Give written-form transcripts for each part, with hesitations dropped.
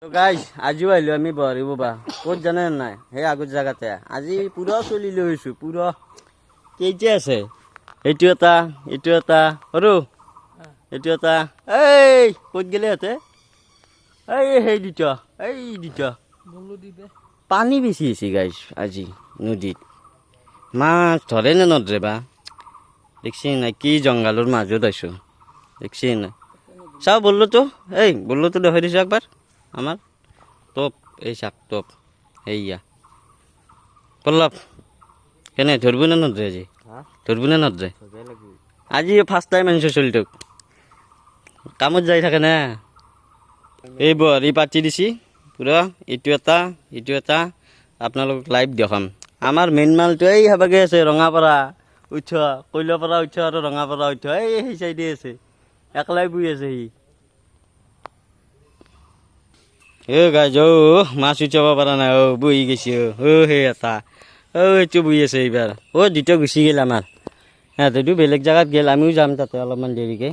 তো গাইজ আজিও আহিলো আমি বহাৰিব বা ক'ত জানে নাই সেই আগৰ জেগাতে আজি পুৰা চলি লৈ আহিছোঁ পুৰা কেইটা আছে এইটো এটা সৰু এইটো এটা এই ক'ত গ'লে সিহঁতে সেই দুটা পানী বেছি হৈছে গাইজ আজি নদীত মাছ ধৰে নে নধৰে বা দেখছি নাই কি জংঘলৰ মাজত আছোঁ দেখছি নাই চাওঁ বল্লুটো বল্লুটো দেখাই দিছোঁ একবাৰ আমার টপ এই শাক টপ এইয়া পল্লব কেনে ধরবো না নধরে আজি ধরবো না নধরে আজি ফার্স্ট টাইম আনছো চলিটোক কামত যাই থাকে না এই বহাৰি পাতি দিছি পুৰা এইটো এটা আপোনালোকক লাইভ দেখাম আমাৰ মেইন মালটো এই হাবাগে আছে ৰঙাপাৰা উঠ কৈলাপাৰা উঠ আৰু ৰঙাপাৰা উঠ এই চাইডে আছে একলাই বহি আছে সি গাইজ মাছ উঠাব পৰা নাই বহি গৈছে সেই এটা এইটো বহি আছে এইবাৰ দুটা গুচি গ'ল আমাৰ সিহঁতেতো বেলেগ জেগাত গ'ল আমিও যাম তাতে অলপমান দেৰিকৈ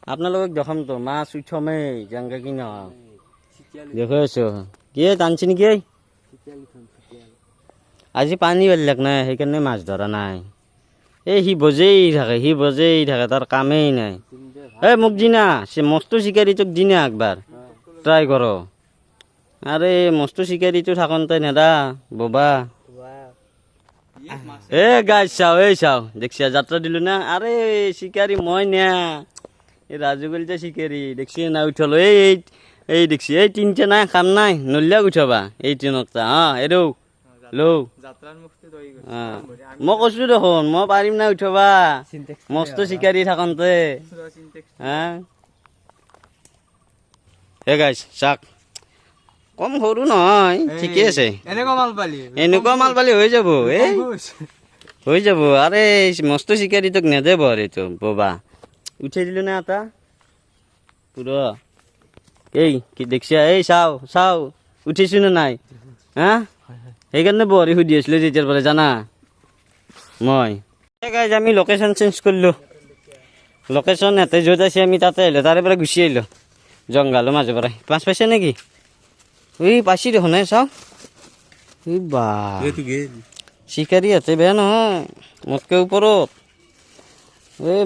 আপোনালোকক দেখামতো মাছ উঠামেই যেনেকৈ কি নহয় দেখুৱাই আছোঁ কি টানছি নেকি আজি পানী বেলেগ নাই সেইকাৰণে মাছ ধৰা নাই সি বজেই থাকে তাৰ কামেই নাই মোক দিনা মস্তো চিকাৰীটোক দিনা একবাৰ ট্ৰাই কৰ আরে মস্ত শিকারিটো থাকতে নেদা বাবা গাইজ চাও দেখছিয়া যাত্রা দিল না আরে শিকারি মই না এই রাজুগলিতে শিকারি দেখছি না উঠলো এই দেখছি এই তিনটে নাই কাম নাই নলিয়া উঠাবা এই তিনটা এরো লো মই কৈছো দেখোন মই পাৰিম না উঠাবা মস্ত শিকাৰি থাকতে গাইজ চাক কম সৰু নহয় ঠিকে আছে এনেকুৱা মাল পালি হৈ যাব আৰে মস্ত শিকাৰি তোক নেদে বহাৰিটো বাবা উঠাই দিলো না এটা পুৰা কি দেখছিয়া চাও উঠিছো নে নাই সেইকাৰণে বহাৰি সুধি আছিলো যেতিয়াৰ পৰা জানা মই গাইজ আমি লোকেশ্যন চেঞ্জ কৰিলো লোকেশ্যন ইয়াতে য'ত আছে আমি তাতে আহিলো তাৰে পৰা গুচি আহিলো জংঘালৰ মাজৰ পৰা মাছ পাইছে নেকি পাইছি দেখোন চাও বা চিকাৰী ইয়াতে বেয়া নহয় মোতকৈ ওপৰত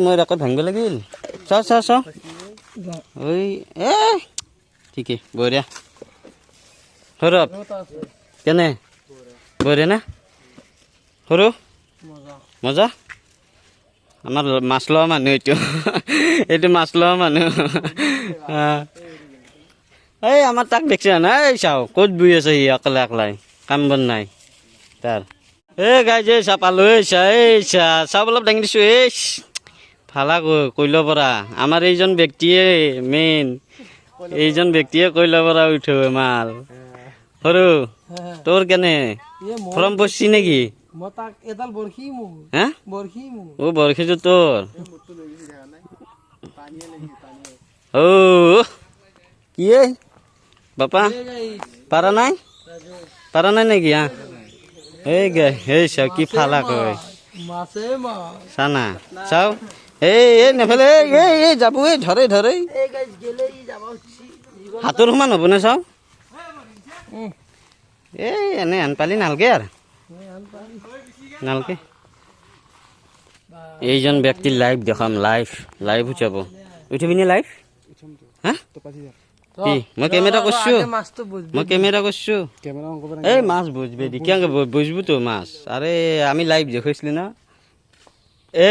মই ৰেকৰ্ড ভাঙিব লাগিল চাও ঠিকে বঢ়িয়া সৰু কেনে বঢ়িয়া না সৰু মজা আমাৰ মাছ লোৱা মানুহ এইটো মাছ লোৱা মানুহ আমার তাক দেখছে না চাও ক'ত বহি আছে সি একলাই কাম বন নাই তাৰ গাইজ পালো চাও অলপ দাঙি দিছো ফালা কৈলৰ পৰা আমাৰ এইজন ব্যক্তিয়ে মেইন কৈলৰ পৰা উঠো মাল সৰু তোৰ কেনে ফৰম পৰছি নেকি বৰশীটো তোৰ কি বাপা পাৰা নাই নেকি চাও কি ফালা কয় চানা চাও নেফালে যাব ধৰে হাতৰ সমান হ'ব নে চাও এনে আনপালি নালগে আৰু নালগে এইজন ব্যক্তিৰ লাইভ দেখাম লাইভ উঠাব উঠিবিনি লাইভ মই কেমেৰা করছো এই মাছ বুঝবে বুঝবো তো মাছ আরে আমি লাইভ দেখাইছিলি না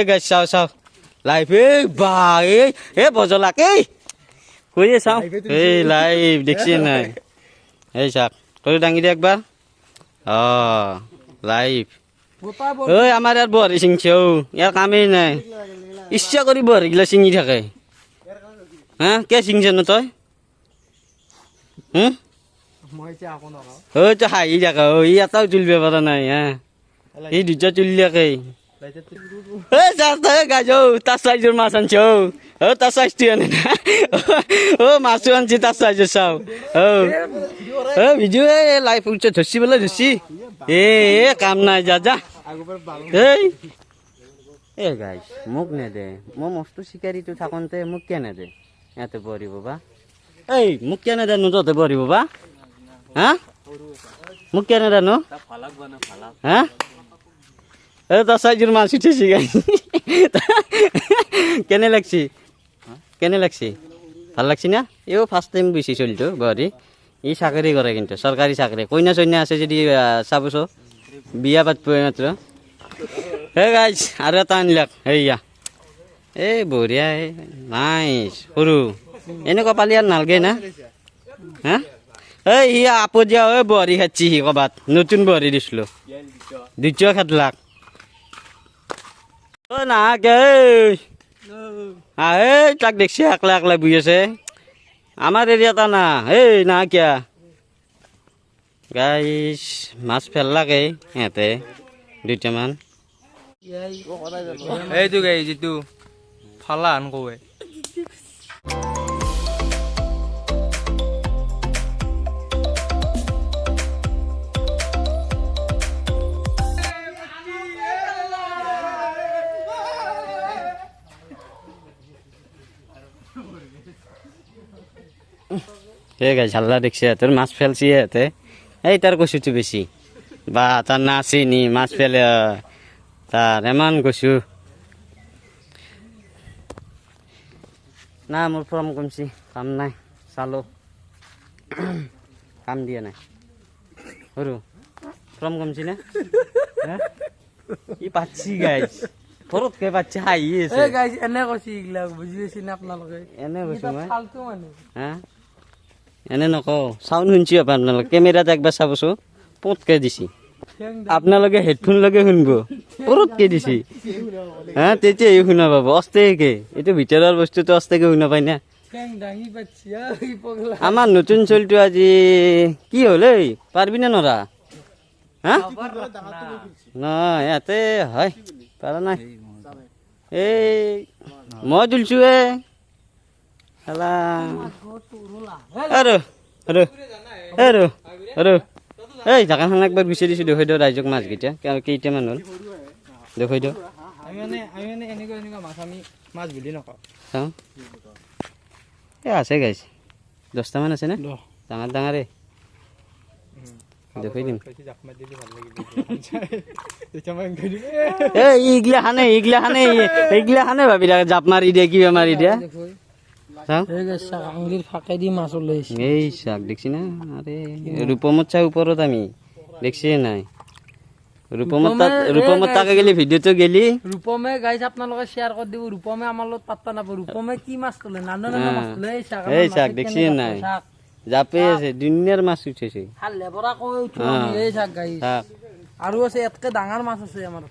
গাইজ চাও লাইভ বজলাক কইয়ে চাও লাইভ দেখছি নাই চাক তোর দাঙি দে একবার লাইভ আমার ইয়ার বহারি চিংছে ইয়ার কামেই নাই ইচ্ছা কৰি বহারিগুলা চিঙি থাকে কে চিংছে ন তই হাঁহি থাকা এটাও তুলিব পৰা নাই এই দুটা তুলিলাকে গাইজ তাৰ চাইজৰ মাছ আনছ তাৰ চাইজটো আনে না মাছো আনছি তাৰ চাইজৰ চাও ভিডিঅ লাইফ উঠছে ধৰছি বলে ধৰছি কাম নাই যা গাইজ মোক নেদে মই মস্ত চিকাৰীটো থাকোঁতে মোক কে নেদে ইয়াতে পৰিব বা এই মোক কেনে জানো তহঁতে বহিব বা হা মোক কেনে জানো হা এই তোর সাইজের মাছ উঠেছি গাই কেনে লাগছি কেনে লাগছি ভাল লাগছি না এও ফার্স্ট টাইম বেশি চলতো বহরি ই চাকরি করে কিন্তু সরকারি চাকরি কইনা চইনা আছে যদি চাবছ বিয়া পাতব মাত্র হে গাইছ আর এটা আনলাক হেয়া এই বঢ়িয়া নাইস সৰু এনেকুৱা পালি আর নালগে না হ্যাঁ এই হি আপজিয়া ওই বহরি খাচ্ছি হি কবাত নতুন বহরি দিছিল 2 খাটলাক ও না কে এই তাক দেখছি একলা একলা বই আছে আমার এরিয়াটা না এই না কিয়া গাইস মাছ ফেললাকে হেতে 2টামান এইটো গাই যিটো ফালা আন কৱে এ গাই ঝাল্লা দেখছি তোর মাছ ফেলছি এতে এই তার কচুটো বেশি বা তার না চিনি মাছ ফেলে তার এমন কচু না মোর ফর্ম কমছি কাম নাই চালো কাম দিয়ে নাই সৰু ফর্ম কমছি না হ্যাঁ ই পাচ্ছি গাইছ ফরতকে পাচ্ছি হাই আছে এই গাইস এনে কৈছি ইগলা বুজি পাইছি না আপোনালোকে এনে কৈছো মই ফালতু মানে হ্যাঁ এনে নকওঁ চাউণ্ড শুনছি আপোনালোকে কেমেৰাত একবাৰ চাবচোন পতকে দিছি আপোনালোকে হেডফোন লগে শুনব পতকে দিছি হ্যাঁ তেতিয়া এই শুনা পাব অস্তেকে এইটো ভিতৰৰ বস্তুটো অস্তেকে শুনা পাই না ঠেং দাঙি পাচ্ছি এই পগলা আমাৰ নতুন চলিটো আজি কি হ'ল এই পাৰবি না নৰা হা নহয় ইয়াতে হয় পাৰা নাই এই মই তুলছো খেলা আৰু আৰু আৰু আৰু এই জাগাখন একবাৰ গুচাই দিছোঁ দেখুৱাই দিওঁ ৰাইজক মাছকেইটা কেইটামান হ'ল দেখুৱাই দিওঁ আমি মানে এনেকুৱা মাছ আমি মাছ বুলি নকওঁ চাওঁ এই আছে গাইছ 10টামান আছে নে ডাঙৰ ডাঙৰে দেখুৱাই দিম এইগিলা খানে ভাবি জাপ মাৰি দিয়ে কিবা মাৰি দিয়ে আঙুলিৰ ফাঁকেদি মাছ ওলাইছে এই চাক দেখছি না আরে রূপমত চাই উপরত আমি দেখছি নাই রূপমত তাকে গেলি ভিডিওটো গেলি ৰূপমে গাইছ আপোনালোকে শ্বেয়াৰ কৰি দিব ৰূপমে আমাৰ লগত পাত্তা নাপায় ৰূপমে কি মাছ তোলে নানা মাছ তোলে এই চাক দেখছি নাই জাপে আছে দুনিয়ার মাছ উঠেছে লেবৰা কৈ উঠো এই চাক গাইছ আৰু আছে এতকে ডাঙৰ মাছ আছে আমাৰ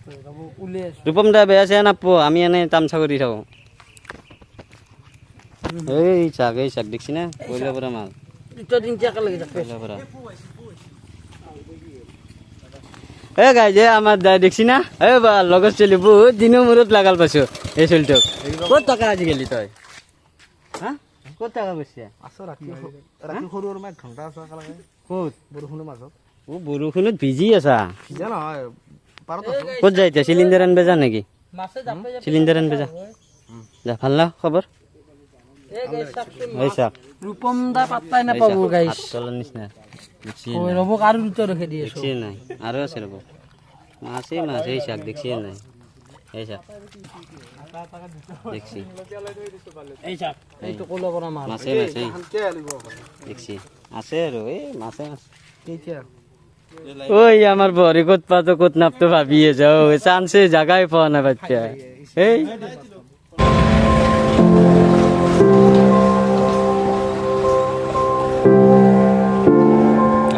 উলিয়াই আছো ৰূপম দা বেয়া চেয়া নাপো আমি এনে তামচা কৰি থাকো এই চাক দেখছি না কইলা পরা মাল দুটো দিন চাকা লাগে যাবে কইলা পরা এ গাই যে আমার দা দেখছি না এ বা লগৰ চলি বহুত দিনৰ মূৰত লাগাল পাইছো এই চলিটোক ক'ত টাকা আজি গেলি তই হা ক'ত টাকা বসিয়া আছো ৰাতি সৰু সৰু মাছ ঘণ্টা আছে একেলগে ক'ত বৰষুণৰ মাজত ও বৰষুণত ভিজি আছা ভিজা নহয় পাৰত ক'ত যাই এতিয়া চিলিণ্ডাৰ আনবে যা নেকি মাছে যাবে চিলিণ্ডাৰ আনবে যা যা ভাল না খবৰ এই চাক ৰূপম দা পাত্তাই নাপাব গাইছ তলৰ নিচিনা ওই ৰবক আৰু দুটা ৰখে দি আছো দেখছি নাই আৰু আছে ৰব মাছ এই চাক দেখছি নাই এই চাক দেখছি এই চাক এইটো কলা কৰা মাছ মাছে দেখছি আছে আৰু এই মাছে কেতিয়া ওই আমার বরে কত পাতো কত নাপতো ভাবিয়ে যাও চান্সে জায়গায় পাওয়া না বাচ্চা এই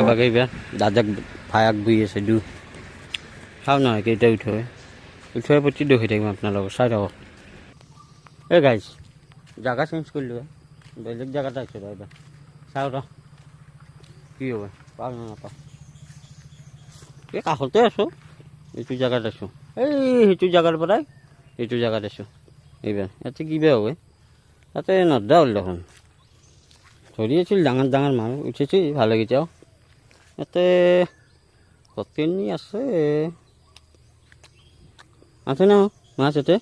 বাগাইবা দাদাক ভায়াক বই আছে দু চাও নহয় কেইটা উঠে প্ৰতি দুখ হৈ থাকিম আপোনালোকৰ চাই থাকক এই গাইছ জাগা চেঞ্জ কৰিলোঁ বেলেগ জাগাত আছোঁ ৰ এইবাৰ চাওঁ ৰ কি হ'ব পাওঁ না নাপাওঁ এই কাষতে আছোঁ এইটো জাগাত আছোঁ এই সেইটো জাগাৰ পৰাই এইটো জাগাত আছোঁ এইবাৰ ইয়াতে কিবা হয় তাতে নধৰা হ'ল দেখোন ধৰি আছিল ডাঙৰ ডাঙৰ মাছ উঠিছে ভাল লাগিছে ইয়াতে কতনি আছে আছে ন মাছ ইয়াতে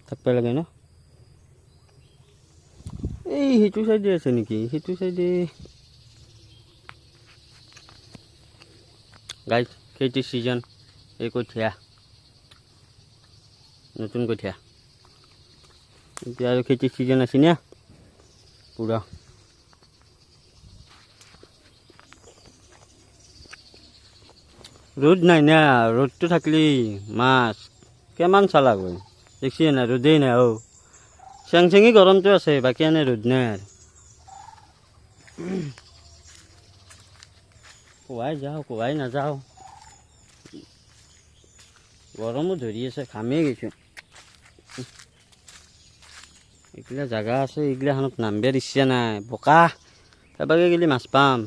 থাকবা লাগে ন এই সেইটো চাইডে আছে নেকি? সেইটো চাইডে গাইজ খেতিৰ ছিজন। এই কঠীয়া নতুন কঠীয়া এতিয়া আৰু খেতিৰ ছিজন আছে না পুৰা। ৰ'দ নাই না, ৰ'দটো থাকিলেই মাছ কিমান চালাক হয়। দেখছি না ৰ'দেই নাই। চেং চেঙি গৰমটো আছে, বাকী এনে ৰ'দ নাই আৰু। কোৱাই যাওঁ কোৱাই নাযাওঁ, গৰমো ধৰি আছে, ঘামেই গৈছোঁ। এইগিলা জাগা আছে, এইগিলাখনত নামিবৰ ইচ্ছা নাই। বোকা এবাগে গেলি মাছ পাম।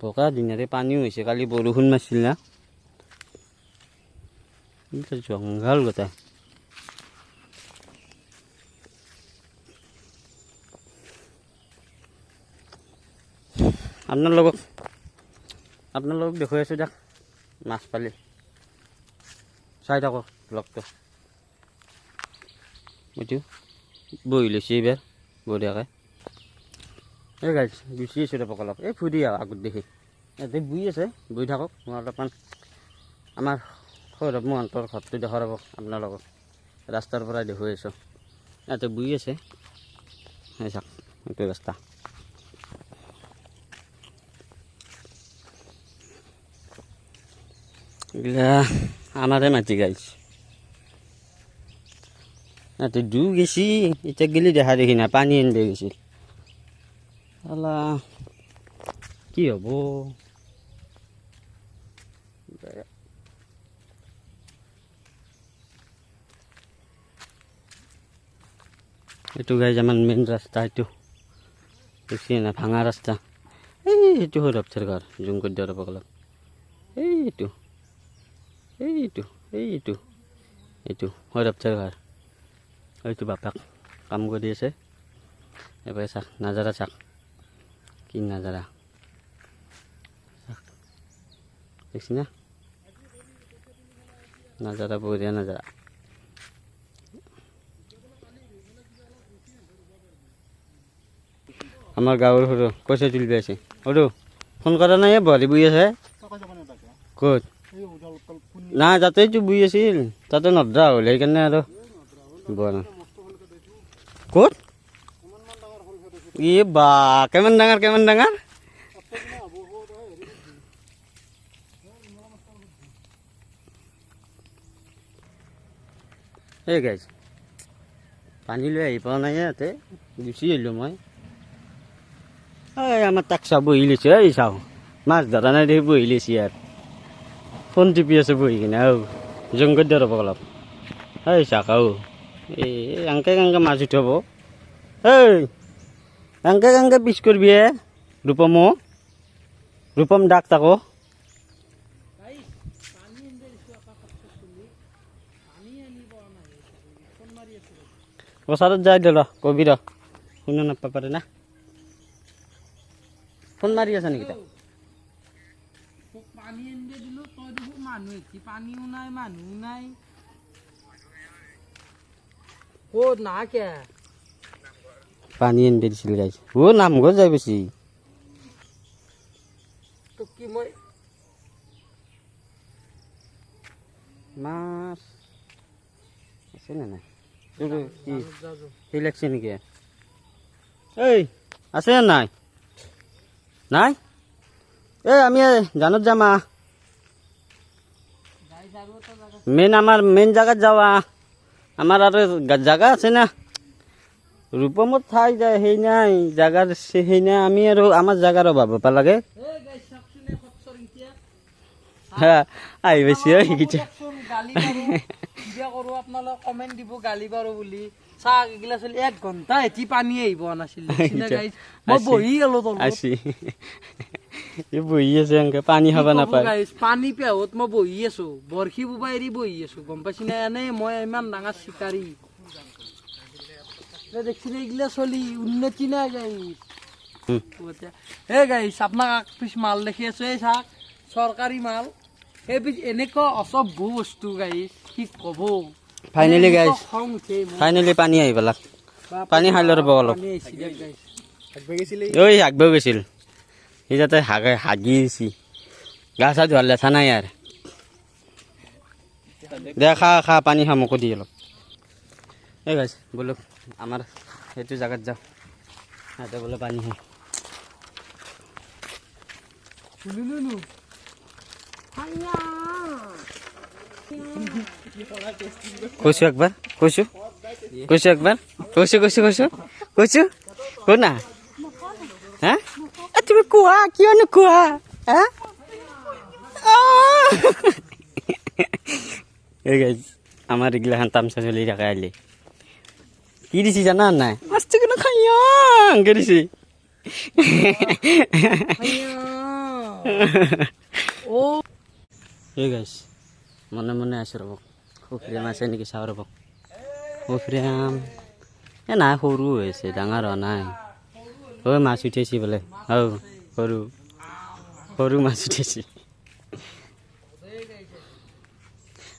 বোকা দিনাৰে পানীও হৈছে, কালি বৰষুণ মাৰিছিল না। জংঘল গোটাই। আপোনালোকক দেখুৱাই আছোঁ দিয়ক মাছ পালি। চাই থাকক ব্লগটো। এইটো বহি লৈছে এইবাৰ বঢ়িয়াকৈ। এই গাইছ গুচি আছোঁ দিয়ক অলপ। এই ফুৰি আগত দেখি ইয়াতে বহি আছে, বহি থাকক। মই অলপমান আমাৰ সৌৰভ মহন্তৰ ঘৰটো দেখাব আপোনালোকক। ৰাস্তাৰ পৰাই দেখুৱাই আছোঁ। ইয়াতে বহি আছে, এই চাওক এইটো ৰাস্তা। এগুলা আমাৰে মাটি গাইছ। ইয়াতে ডু গেছি, এতিয়া গেলি দেখা দেখি না পানী আনিব গৈছিল। আলা কি হ'ব? এইটো গাইজ আমাৰ মেইন ৰাস্তা। এইটো দেখছি না ভাঙা ৰাস্তা। এইটো সৌৰভৰ ঘৰ, জুম কৰি দিয়ক অলপ। এইটো সৌৰভৰ ঘৰ। এইটো বাপাক কাম কৰি আছে। এবাৰ চাওক নাজাৰা, চাওক কি নাজাৰা দেখছি না, নাজাৰা বঢ়িয়া নাজাৰা। আমাৰ গাঁৱৰ সৰু পইচা তুলিব আছে। সৰু ফোন কৰা নাই, বহাৰি বহি আছে। ক'ত? নাই তাতেইতো বহি আছিল, তাতে নধৰা হ'ল সেইকাৰণে আৰু বোৱা নাই। ক'ত? বা কিমান ডাঙৰ কিমান ডাঙৰ? এই গাইজ পানী লৈ আহি পোৱা নাই, ইয়াতে গুচি আহিলোঁ মই। এই আমাৰ তাক চাব বহি লৈছোঁ। এই চাওঁ মাছ ধৰা নাই দেখি বহি লৈছে ইয়াত, ফোন টিপি আছে বহি কিনে। জংগত দিয়া ৰ'ব অলপ। এই চাওক এই এংকে কেংকে মাছ উঠাব। এই এংকে কেংকে পিছ কৰিবি ৰূপম ডাক তাকো। পথাৰত যাই দে ৰ, কবি ৰ, শুনা নাপাব পাৰে না। ফোন মাৰি আছা নেকি তাক? পানী আনিব দিলোঁ, তই দেখোন মানুহ এটি পানীও নাই মানুহও নাই। ক'ত না কে পানী আনিব দিছিল গাইছ। নামঘৰ যাই বেছি। তোক কি মই মাছ আছে নে নাই? কি লাগছে নেকি? এই আছে নে নাই? নাই? এই আমি জানত যামা, আমাৰ মেইন জাগাত যাওয়া। আমাৰ আৰু জাগা আছে না, ৰূপমত ঠাই যায় সেই নাই জাগাৰ, সেই নাই। আমি আৰু আমাৰ জাগাৰ অভাৱ পাব লাগে। আহি পাইছে আপোনালোকে কমেণ্ট দিব গালি পাৰো বুলি। চাহ এগিলা চলি 1 ঘণ্টা এটি পানী আহিব নাছিল। মই বহি গলো বহি আছে এনেকে, পানী খাব নাপায়। পানী পেহত মই বহি আছো, বৰশী বোবা এৰি বহি আছো, গম পাইছি না। এনে মই ইমান ডাঙৰ চিকাৰী দেখছি না। এইগিলা চলি উন্নতি নাই গাইছ। এই গাইছ আপোনাক আগ পিছ মাল দেখি আছো, এই চাক চৰকাৰী মাল। এই পিছ এনেকুৱা অসভ্য বস্তু গাইছ, কি কব। ফাইনেলি গাইছ, ফাইনেলি পানী আহি পেলাক। পানী খাই ল'ব অলপ পানী আহিছে দিয়ক গাইছ ঐ আগবেও গৈছিল সি যাতে হাগিছি গা চা ধোৱাৰ লেঠা নাই ইয়াৰ দে খা পানী খা মোকো দি অলপ এই গাইছ বলক আমাৰ সেইটো জাগাত যাওঁ তাতে বোলে পানী খাই লুলু কৈছো একবাৰ কৈছো একবাৰ কৈছো ক না হা তুমি কোৱা কিয় নোকোৱা হা এই গাইজ আমাৰ এইগিলাখান তামচা চলি থাকে আহিলে কি দিছি জানা নাই মাছটো কিন্তু খাইয়াংকে দিছি ও এই গাইজ মনে মনে আছো ৰ'ব সুফ্ৰিয়াম আছে নেকি চাওঁ ৰ'ব সুফ্ৰিয়াম এই নাই সৰু হৈছে ডাঙৰ হোৱা নাই ঐ মাছ উঠাইছি বোলে সৰু মাছ উঠাইছি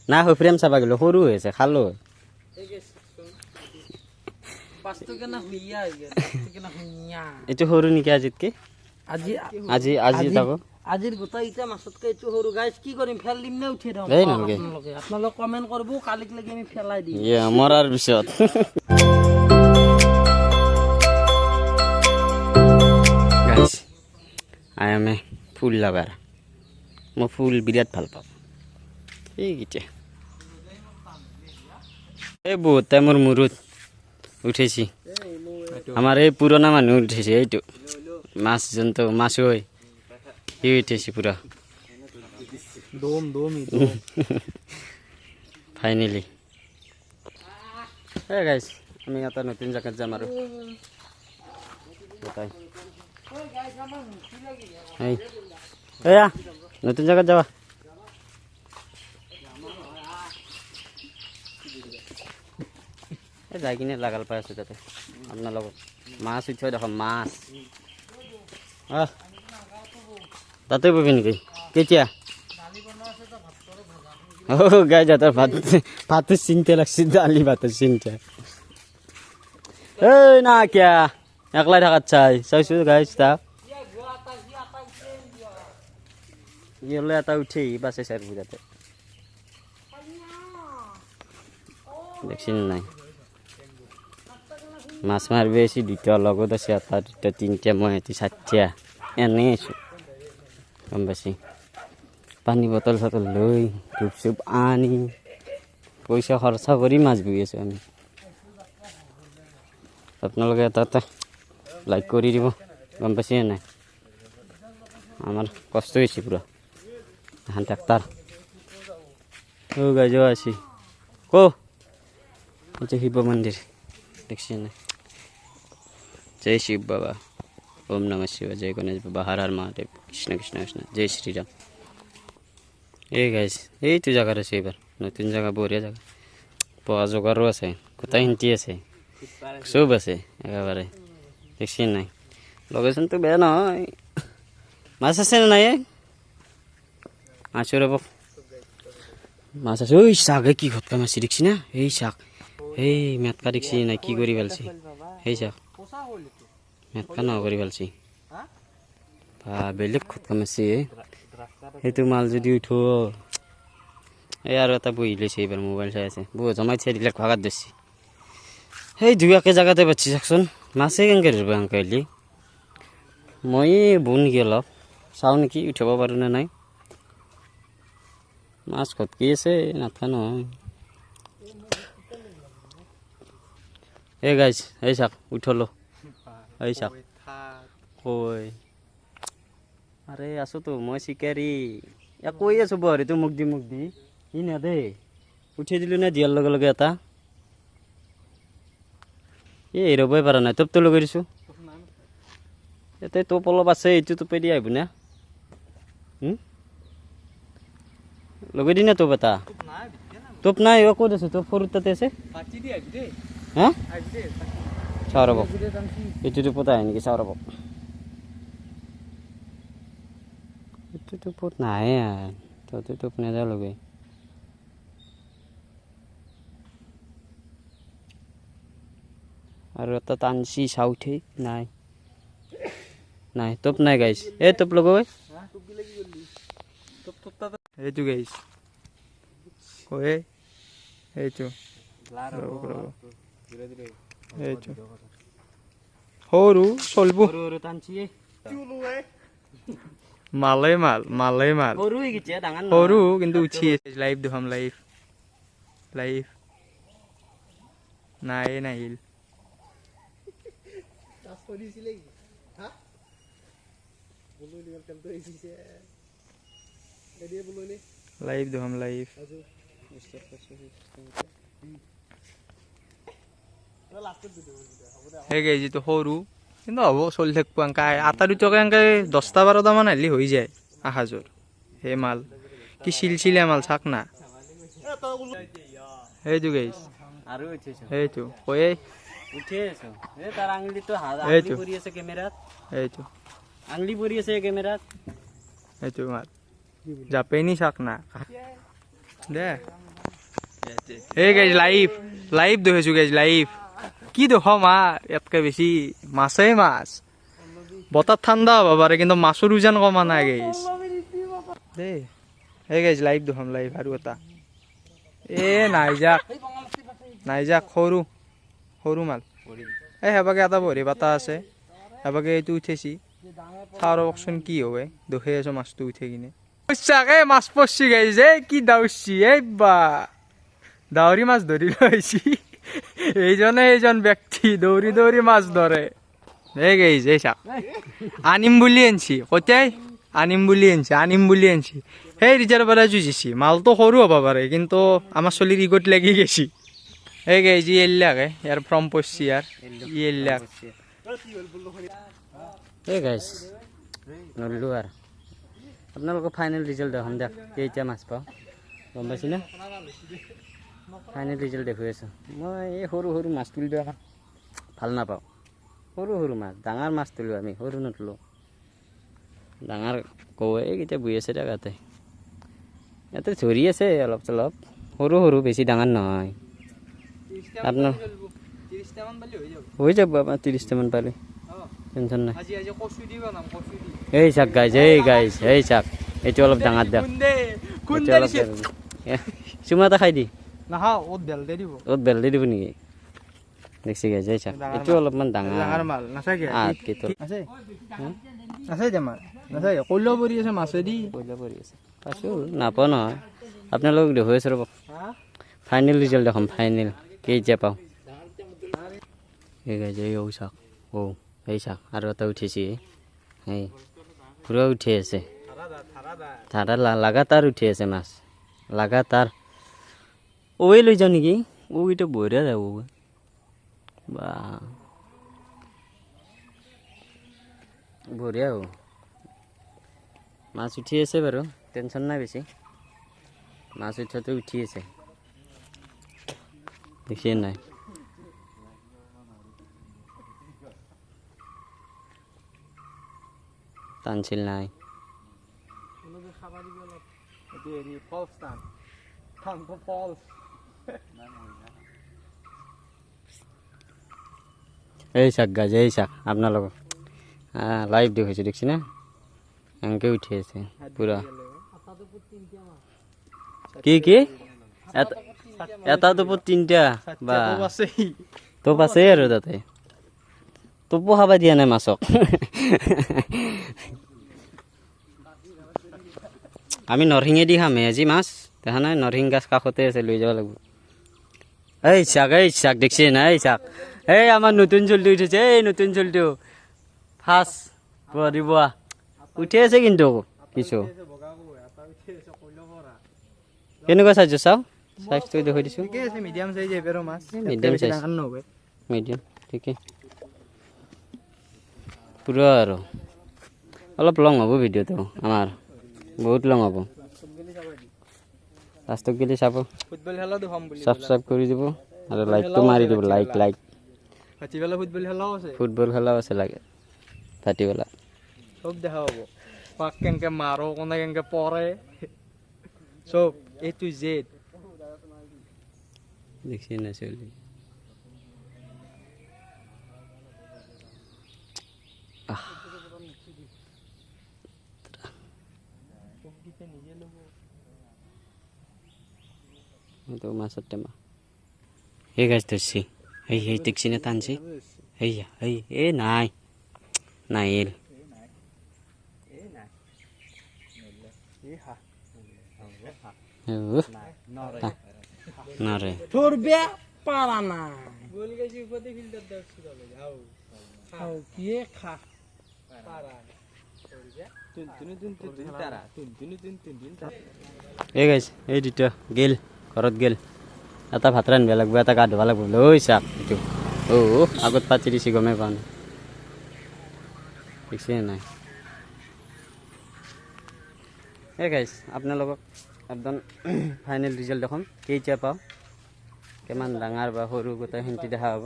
নাই সুফ্ৰিয়াম চাবা গ'লো সৰু হৈছে খালো পাঁচটো কেনা হুইয়া হৈ গেল কেনা হুইয়া এইটো সৰু নেকি আজিতকে আজি যাব আজিৰ গোটেই ইটা মাছতকে এইটো সৰু গাইছ কি কৰিম ফেল দিম নে উঠাই দিম এই নালাগে আপোনালোকে কমেণ্ট কৰিব কালিক লাগি আমি ফেলাই দিম মৰাৰ পিছত গাইছ I M A full lover মই ফুল বিৰাট ভাল পাওঁ এইকেইটা এই বহুত টাইমৰ মূৰত উঠেছি আমাৰ এই পুৰণা মানুহ উঠেছি এইটো মাছ যোনটো মাছ হয় সি উঠেছি পুৰা ফাইনেলি এই গাইছ আমি এটা নতুন জেগাত যাম আৰু গোটাই এয়া নতুন জেগাত যাবা এই যাই কিনে লাগাল পাই আছোঁ তাতে আপোনাৰ লগত মাছ উঠিয়াই দেখোন মাছ তাতে পাবি নেকি কেতিয়া গাই যাতৰ ভাতৰ চিন্তা লাগছে দালি ভাতৰ চিন্তা এই না কিয়া একলাই থাকাত চাইছোঁ গাইছ তাক ইহঁলে এটা উঠি বাছে চাই বুজাতে দেখছি নাই মাছ মাৰিব আহিছে দুটা লগত আছে এটা দুটা তিনিটা মই সিহঁতি চাৰিটা এনেই আছোঁ গম পাইছি পানী বটল চটল লৈ ধূপ চুপ আনি পইচা খৰচা কৰি মাছ বহি আছোঁ আমি আপোনালোকে এটা লাইক কৰি দিব গম পাইছে নাই আমাৰ কষ্ট হৈছে পুৰা এখন ট্ৰেক্টাৰ গাই যোৱা আছি এইটো শিৱ মন্দিৰ দেখছি নাই জয় শিৱ বাবা ওম নম শিৱ জয় গণেশ বাবা হৰ হৰ মহাদেৱ কৃষ্ণ কৃষ্ণ কৃষ্ণ জয় শ্ৰীৰাম এই গাইছ এইটো জেগাত আছে এইবাৰ নতুন জেগা বঢ়িয়া জেগা পোৱা জোগাৰো আছে গোটাইখিনিতে আছে চব আছে একেবাৰে দেখছি নাই লোকেশ্যনটো বেয়া নহয় মাছ আছে নে নাই আছোঁ ৰ'ব মাছ আছে ঐ চাগে কি ঘটকা মাছি দেখছি না এই চাক এই মেটকা দেখছি নাই কি কৰি পেলাইছি সেই চাক মেটকা ন কৰি পেলাইছি বা বেলেগ ঘটকা মাছি সেইটো মাল যদি উঠো এই আৰু এটা বহি লৈছে এইবাৰ মোবাইল চাই আছে বহুত জমাই চাই দিলে ভাগাত ধৰিছে সেই দুই একে জেগাতে পাতিছি চাকচোন মাছে কেনেকৈ ধৰিব এনেকৈ হ'লে মই বহো নেকি অলপ চাওঁ নেকি উঠিব পাৰোঁ নে নাই মাছ ঘটকি আছে নাথা নহয় এই গাইছ এই চাক উঠলো এই চাক কৈ আৰে আছোতো মই চিকাৰী কৈ আছোঁ বহৰিটো মোক দি ই নেদে উঠাই দিলোঁ নে দিয়াৰ লগে লগে এটা এই ৰ'বই পৰা নাই তোপটো লগাই দিছোঁ ইয়াতে টোপ অলপ আছে এইটো টোপে দি আহিব না লগাই দি না টোপ এটা টোপ নাই ক'ত আছে টোপ সৰু তাতে আছে হা চাওঁ ৰ'ব এইটো টোপত আহে নেকি চাওঁ ৰ'ব এইটো টোপত নাহে তহঁতে টোপ নেযাওঁ লগাই আৰু এটা টানছি চাউথে নাই নাই টপ নাই গাইছ এই টপ লগাই এইটো গাইছ কয়ে এইটো এইটো সৰু চলব টানছি মালে মাল সৰু এইকেইটা ডাঙৰ সৰু কিন্তু উঠি আছে লাইভ দেখাম লাইভ নাই নাহিল লাইভ দেখাম লাইভ সেই যিটো সৰু কিন্তু হ'ব চলি থাকিব এনেকা আটা দুটাকে এনেকে 10-12টা মান আহিলে হৈ যায় আহাজোৰ সেই মাল কি চিলচিলীয়া মাল চাক না সেইটো গাইছ আৰু উঠিছে সেইটো কয়ে উঠি আছো এই তাৰ আঙুলিটো এইটো। আঙুলি পৰি আছে কেমেৰাত এইটো আঙুলি পৰি আছে কেমেৰাত এইটো মাল জাপেনি চাক না দে এই গাইজ লাইভ দেখাইছো গাইজ লাইভ কি দেখ মা ইয়াতকে বেছি মাছেই মাছ বতাহ ঠাণ্ডা হ'ব পাৰে কিন্তু মাছৰ ওজন কমা নাই গাইজ দেই এই গাইজ লাইভ দেখাম লাইভ আৰু এটা নাইজাক সৰু মাল এই হেবাকে এটা ভৰি পাতা আছে হেবাকে এইটো উঠেছি চাওঁ কওকচোন কি হয় দেখি আছো মাছটো উঠে কিনে এই মাছ পৰছি গাইজ এই কি দাউছি এই বা দাউৰি মাছ ধৰি লৈছি এইজন ব্যক্তি দৌৰি মাছ ধৰে এই গাইজ এই চাক আনিম বুলি আনছি কতিয়াই আনিম বুলি আনছি সেই ৰিজাৰ পৰা যুঁজিছি মালটো সৰু হ'ব পাৰে কিন্তু আমাৰ চলিৰ ইগত লাগি গেছি এই গাইজ ই এল্লাকে ইয়াৰ ফ্ৰম পৰছি ইয়াৰ ই এল্লাক এই গাইছ নললো আৰু আপোনালোকৰ ফাইনেল ৰিজাল্ট দেখাম দিয়ক কেইটা মাছ পাওঁ গম পাইছি না ফাইনেল ৰিজাল্ট দেখুৱাই আছোঁ মই এই সৰু মাছ তুলিব ভাল নাপাওঁ সৰু মাছ ডাঙৰ মাছ তুলোঁ আমি সৰু নতুলোঁ ডাঙৰ কৌ এইকেইটা বহি আছে দিয়ক ইয়াতে ধৰি আছে অলপ চলপ সৰু বেছি ডাঙৰ নহয় আপোনাৰ হৈ যাব আপোনাৰ 30টামান পালে টেনশ্যন নাই এই চাক এই চাক এইটো অলপ ডাঙৰ দিয়ক চুমা এটা খাই দি অ'ত বেল দি দিব নেকি দেখছি গাইজ এই চাক এইটো অলপমান ডাঙৰ মাল নাচাকে কল্য পৰি আছে মাছেদি পাইছোঁ নাপাওঁ নহয় আপোনালোকক দেখুৱাই আছোঁ ৰ'ব ফাইনেল ৰিজাল্ট দেখাম ফাইনেল কেইটা পাওঁ এই গাইজ এই চাক আৰু এটা উঠিছে এই পুৰা উঠি আছে ধাৰা লাগাতাৰ উঠি আছে মাছ লাগাতাৰ ঐ লৈ যাওঁ নেকি এইটো বঢ়িয়া যাব বা বঢ়িয়া হ'ব মাছ উঠি আছে বাৰু টেনশ্যন নাই বেছি মাছ উঠাটো উঠি আছে দেখিয়ে নাই টানছিল নাই এই চাক গাজ এই চাক আপোনালোকক লাইভ দেখাইছোঁ দেখছি না এনেকে উঠি আছে পুৰা কি এটা টোপত 3টা বা টোপ আছে আৰু তাতে টোপো খাবা দিয়া নাই মাছক আমি নৰসিঙেদি খামে আজি মাছ দেখা নাই নৰসিং গাছ কাষতে আছে লৈ যাব লাগিব এই চাক দেখছি না এই চাক এই আমাৰ নতুন চলটো উঠিছে এই নতুন চলটো ফাৰ্ষ্ট বোৱা উঠি আছে কিন্তু কিছু কেনেকুৱা চাইজ চাওঁ চাইজটো দেখুৱাই দিছোঁ মিডিয়াম চাইজ এবাৰো মাছ মিডিয়াম চাইজ মিডিয়াম ঠিকেই পুৰা আৰু অলপ লং হ'ব ভিডিঅ'টো আমাৰ বহুত লং হ'ব লাষ্টক গেলি চাব ফুটবল খেলা দেখাম বুলি ছাবস্ক্ৰাইব কৰি দিব আৰু লাইকটো মাৰি দিব লাইক ভাটিবেলা ফুটবল খেলাও আছে ফুটবল খেলাও আছে লাগে ভাটিবেলা চব দেখা পাব পাক কেনেকে মাৰো কোনে কেনেকে পৰে চব A to Z দেখছি না চলি তো মাছের টেমা এই গাছ ধরছি এই দেখছি না টানছি এই এ নাই নাই এল না রে ধরবে পারা না কি খা এই গাইছ এই দুটা গেল ঘৰত গেল এটা ভাত ৰান্ধিব লাগিব এটা গা ধুব লাগিব লৈ চাক এইটো আগত পাতি দিছি গমেই পোৱা নাই দেখছে নাই এই গাইছ আপোনালোকক একদম ফাইনেল ৰিজাল্ট দেখাম কেইটা পাওঁ কিমান ডাঙৰ বা সৰু গোটেইখিনি দেখা হ'ব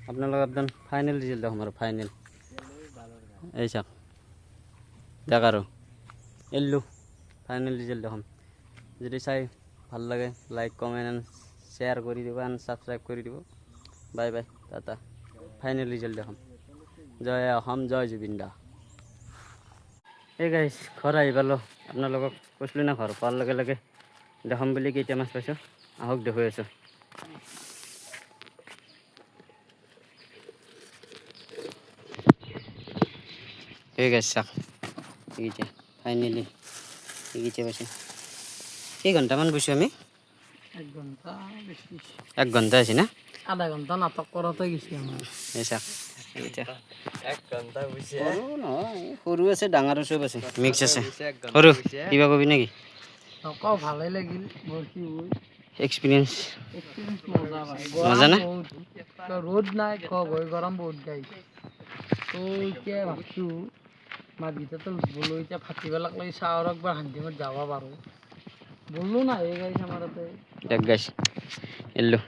আপোনালোকক একদম ফাইনেল ৰিজাল্ট দেখাম আৰু ফাইনেল এই চাওক দেখ আৰু এল্লো ফাইনেল ৰিজাল্ট দেখাম যদি চাই ভাল লাগে লাইক কমেণ্ট এণ্ড শ্বেয়াৰ কৰি দিব এণ্ড ছাবস্ক্ৰাইব কৰি দিব bye bye Tata final result দেখাম জয় অসম জয় জুবিন দা এই গাইছ ঘৰ আহি পালোঁ আপোনালোকক কৈছিলোঁ না ঘৰ পোৱাৰ লগে লগে দেখাম বুলি কেইটা মাছ পাইছোঁ আহক দেখুৱাই আছোঁ এই গাইছ চাওক এইকেইটা ফাইনেলি এইকেইটা পাইছোঁ কেই ঘণ্টামান বৈছোঁ আমি 1 ঘন্টা বেশি 1 ঘণ্টা আছে না আধা ঘন্টা নাটক করতে গেছি আমার এই চাওক এইকেইটা 1 ঘণ্টা বৈছে সৰু নহয় সৰু আছে ডাঙৰ চব আছে মিক্স আছে সৰু কিবা কবি নেকি নকও ভালেই লাগিল বৰশী বৈ এক্সপিৰিয়েঞ্চ মজা ভাই মজা না রোদ নাই গৈ গরম বহুত গাই তো এতিয়া ভাবছো মাছ গীতা তো বলো এতিয়া ফাটিব লাগলে চাওর একবার শান্তিমত যাবা পারো বললো না এই গাইছে আমার দেখ গাইছ এল্লো